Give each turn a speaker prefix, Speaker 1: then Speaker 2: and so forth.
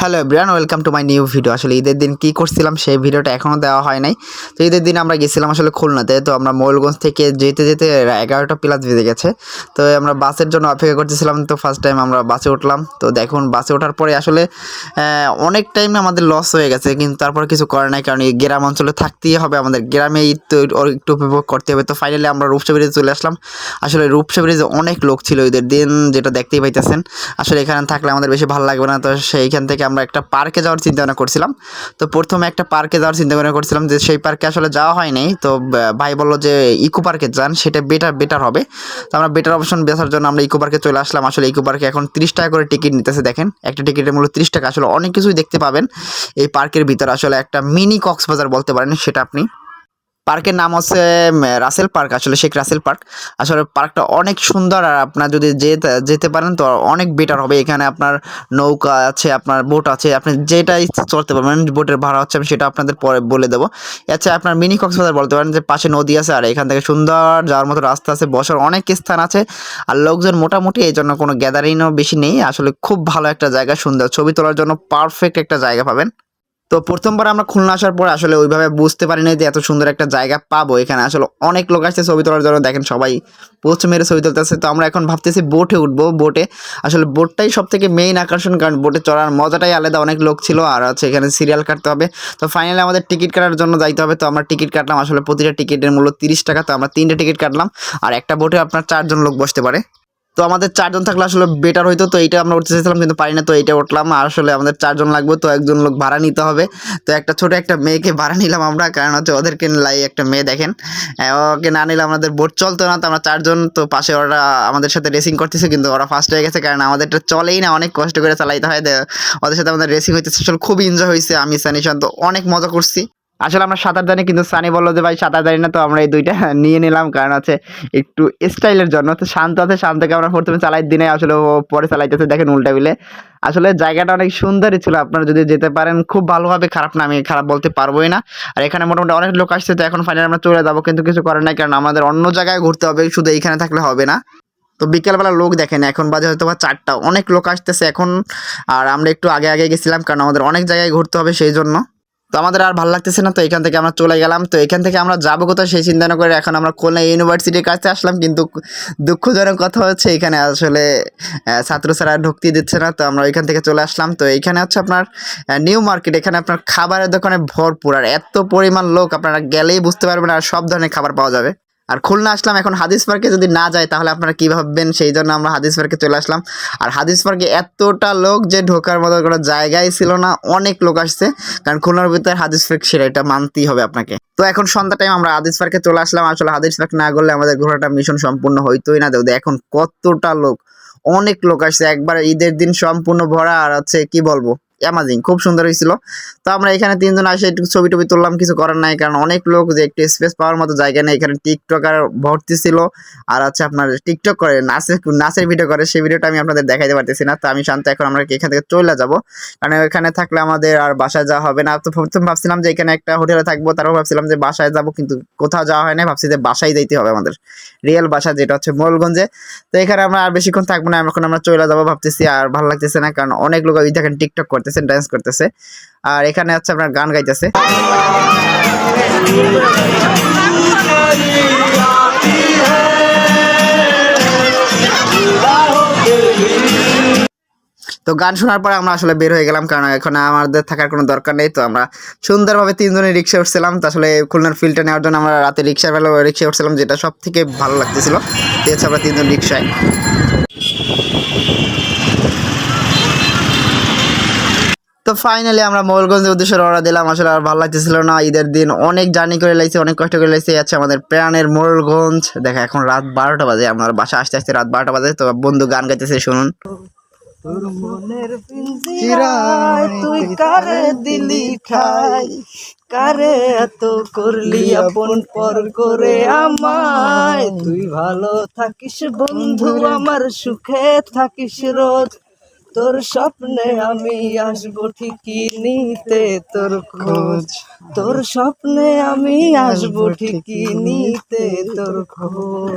Speaker 1: Hello everyone, welcome to my new video. আসলে ঈদের দিন কী করছিলাম সেই ভিডিওটা এখনও দেওয়া হয় নাই। তো ঈদের দিন আমরা গেছিলাম আসলে খুলনাতে। তো আমরা ময়ূরগঞ্জ থেকে যেতে যেতে 11টা প্লাস বেজে গেছে। তো আমরা বাসের জন্য অপেক্ষা করতেছিলাম। তো ফার্স্ট টাইম আমরা বাসে উঠলাম। তো দেখুন বাসে ওঠার পরে আসলে অনেক টাইম আমাদের লস হয়ে গেছে, কিন্তু তারপর কিছু করে নাই, কারণ এই গ্রাম অঞ্চলে থাকতেই হবে, আমাদের গ্রামে ঈদ তো একটু উপভোগ করতে হবে। তো ফাইনালি আমরা রূপসা ব্রিজে চলে আসলাম। আসলে রূপসা ব্রিজে অনেক লোক ছিল ঈদের দিন, যেটা দেখতেই পাইতেছেন। আসলে এখানে থাকলে আমাদের বেশি ভালো লাগবে না। তো সেইখান থেকে আমরা একটা পার্কে যাওয়ার চিন্তা ভাবনা করছিলাম। তো প্রথমে একটা পার্কে যাওয়ার চিন্তা ভাবনা করছিলাম, যে সেই পার্কে আসলে যাওয়া হয় নাই। তো ভাই বললো যে ইকো পার্কে যান, সেটা বেটার হবে। তো আমরা বেটার অপশন বেচার জন্য আমরা ইকো পার্কে চলে আসলাম। আসলে ইকো পার্কে এখন 30 টাকা করে টিকিট নিতেছে। দেখেন একটা টিকিটের মূল্য 30 টাকা। আসলে অনেক কিছুই দেখতে পাবেন এই পার্কের ভিতরে। আসলে একটা মিনি কক্সবাজার বলতে পারেন সেটা আপনি। পার্কের নাম হচ্ছে রাসেল পার্ক, আসলে শেখ রাসেল পার্ক। আসলে পার্কটা অনেক সুন্দর, আর আপনার যদি যেতে পারেন তো অনেক বেটার হবে। এখানে আপনার নৌকা আছে, আপনার বোট আছে, আপনি যেটা ইচ্ছা চলতে পারবেন। বোটের ভাড়া হচ্ছে আমি সেটা আপনাদের পরে বলে দেবো। আচ্ছা, আপনার মিনি কক্সবাজার বলতে পারেন, যে পাশে নদী আছে আর এখান থেকে সুন্দর যাওয়ার মতো রাস্তা আছে, বসার অনেক স্থান আছে, আর লোকজন মোটামুটি, এই জন্য কোনো গ্যাদারিংও বেশি নেই। আসলে খুব ভালো একটা জায়গা, সুন্দর ছবি তোলার জন্য পারফেক্ট একটা জায়গা পাবেন। তো প্রথমবার আমরা খুলনা আসার পর আসলে ওইভাবে বুঝতে পারি নাই যে এত সুন্দর একটা জায়গা পাবো। এখানে আসলে অনেক লোক আসছে ছবি তোলার জন্য, দেখেন সবাই পোস্ট মেরে ছবি তুলতেছে। তো আমরা এখন ভাবতেছি বোটে উঠবো। বোটে আসলে বোটটাই সব থেকে মেইন আকর্ষণ, কারণ বোটে চড়ার মজাটাই আলাদা। অনেক লোক ছিল, আর হচ্ছে এখানে সিরিয়াল কাটতে হবে। তো ফাইনালি আমাদের টিকিট কাটার জন্য যাইতে হবে। তো আমরা টিকিট কাটলাম। আসলে প্রতিটা টিকিটের মূল্য 30 টাকা। তো আমরা 3টে টিকিট কাটলাম, আর একটা বোটে আপনার 4জন লোক বসতে পারে। তো আমাদের 4জন থাকলে আসলে বেটার হইতো। তো এইটা আমরা উঠতে চাইছিলাম কিন্তু পারি না, তো এইটা উঠলাম। আর আসলে আমাদের 4জন লাগবে, তো একজন লোক ভাড়া নিতে হবে। তো একটা ছোট একটা মেয়েকে ভাড়া নিলাম আমরা, কারণ হচ্ছে ওদেরকে লাই একটা মেয়ে দেখেন, ওকে না নিলে আমাদের বোট চলতো না। তো আমরা 4জন, তো পাশে ওরা আমাদের সাথে রেসিং করতেছে, কিন্তু ওরা ফার্স্ট হয়ে গেছে, কারণ আমাদেরটা চলেই না, অনেক কষ্ট করে চালাইতে হয়। ওদের সাথে আমাদের রেসিং হইতেছে। আসলে খুবই এনজয় হয়েছে, আমি সানি শান্ত অনেক মজা করছি। আসলে আমরা সাঁতার জানি, কিন্তু সানি বললো যে ভাই সাঁতার জানি না। তো আমরা এই দুইটা নিয়ে নিলাম, কারণ আছে একটু স্টাইলের জন্য। তো শান্ত আছে, শান্তকে আমরা প্রথমে চালাই দিনে, আসলে ও পরে চালাইতেছে, দেখেন উল্টা বিলে। আসলে জায়গাটা অনেক সুন্দরই ছিল, আপনারা যদি যেতে পারেন খুব ভালো হবে। খারাপ না, আমি খারাপ বলতে পারবোই না। আর এখানে মোটামুটি অনেক লোক আসছে। তো এখন ফাইনালি আমরা চলে যাবো, কিন্তু কিছু করার নাই, কারণ আমাদের অন্য জায়গায় ঘুরতে হবে, শুধু এইখানে থাকলে হবে না। তো বিকেলবেলা লোক দেখেন, এখন বাজে হয়তো বা 4টা, অনেক লোক আসতেছে এখন। আর আমরা একটু আগে আগে গেছিলাম, কারণ আমাদের অনেক জায়গায় ঘুরতে হবে সেই জন্য। তো আমাদের আর ভালো লাগতেছে না, তো এখান থেকে আমরা চলে গেলাম। তো এখান থেকে আমরা যাবো কোথায় সেই চিন্তা না করে এখন আমরা খুলনা ইউনিভার্সিটির কাছে আসলাম। কিন্তু দুঃখজনক কথা হচ্ছে এখানে আসলে ছাত্র ছাড়া ঢুকতে দিচ্ছে না। তো আমরা এখান থেকে চলে আসলাম। তো এইখানে হচ্ছে আপনার নিউ মার্কেট, এখানে আপনার খাবারের দোকানে ভরপুর, আর এত পরিমাণ লোক আপনারা গেলেই বুঝতে পারবেন, আর সব ধরনের খাবার পাওয়া যাবে। আর খুলনা আসলাম, এখন হাদিস পার্কে যদি না যায় তাহলে আপনারা কী ভাববেন, সেই জন্য আমরা হাদিস পার্কে চলে আসলাম। আর হাদিস পার্কে এতটা লোক যে ঢোকার মতো কোনো জায়গায় ছিল না, অনেক লোক আসছে, কারণ খুলনার ভিতরে হাদিস পার্ক সেরা, এটা মানতেই হবে আপনাকে। তো এখন সন্ধ্যা টাইম আমরা হাদিস পার্কে চলে আসলাম। আসলে হাদিস পার্ক না করলে আমাদের ঘোরাটা মিশন সম্পূর্ণ হইতোই না। দেখো এখন কতটা লোক, অনেক লোক আসছে, একবার ঈদের দিন সম্পূর্ণ ভরা। আর হচ্ছে কি বলবো, অ্যামাজিং, খুব সুন্দর হয়েছিল। তো আমরা এখানে 3জন আসে একটু ছবি টবি তুললাম, কিছু করার নাই, কারণ অনেক লোক, যে একটু স্পেস পাওয়ার মতো জায়গা নেই। এখানে টিকটকার ভর্তি ছিল, আর হচ্ছে আপনার টিকটক করে নাচের ভিডিও করে, সেই ভিডিওটা আমি আপনাদের দেখাইতে পারতেছি না। তো আমি শান্ত, এখন আমরা এখান থেকে চলে যাব, কারণ এখানে থাকলে আমাদের আর বাসায় যাওয়া হবে না। তো প্রথম ভাবছিলাম যে এখানে একটা হোটেলে থাকবো, তারপর ভাবছিলাম যে বাসায় যাব, কিন্তু কোথাও যাওয়া হয় না। ভাবছি যে বাসায় যাইতে হবে, আমাদের রিয়েল বাসা যেটা হচ্ছে মোড়লগঞ্জে। তো এখানে আমরা আর বেশিক্ষণ থাকবো না, এখন আমরা চলে যাবো ভাবতেছি। আর ভালো লাগতেছে না, কারণ অনেক লোক ওই দেখেন টিকটক করতেছে, ডান্স করতেছে, আর এখানে হচ্ছে আপনার গান গাইতেছে। তো গান শোনার পরে আমরা আসলে বের হয়ে গেলাম, কারণ এখন আমাদের থাকার কোনো দরকার নেই। তো আমরা সুন্দরভাবে 3জনে রিক্সা উঠছিলাম। তো আসলে খুলনার ফিলটা নেওয়ার জন্য আমরা রাতে রিক্সা উঠছিলাম, যেটা সব থেকে ভালো লাগতেছিল। তো হচ্ছে আমরা 3জন রিক্সায়। তো ফাইনালি আমরা মোড়লগঞ্জের উদ্দেশ্যে রওনা দিলাম। আসলে আর ভালো লাগতেছিল না, ঈদের দিন অনেক জার্নি করে লাইছি, অনেক কষ্ট করে লাইছি। আছে আমাদের প্রাণের মোড়লগঞ্জ। দেখা এখন রাত 12টা বাজে, আমার বাসা আসতে আসতে রাত 12টা বাজে। তো বন্ধু গান গাইতেছে, শুনুন।
Speaker 2: তোর মনের পিঞ্জিরায় তুই কারে দিলি ঠাই, কারে এত করলি আপন পর করে আমায়। তুই ভালো থাকিস বন্ধু আমার, সুখে থাকিস রোজ। তোর স্বপ্নে আমি আসবো ঠিকই নিতে তোর খোঁজ, তোর স্বপ্নে আমি আসবো ঠিকই নিতে তোর খোঁজ।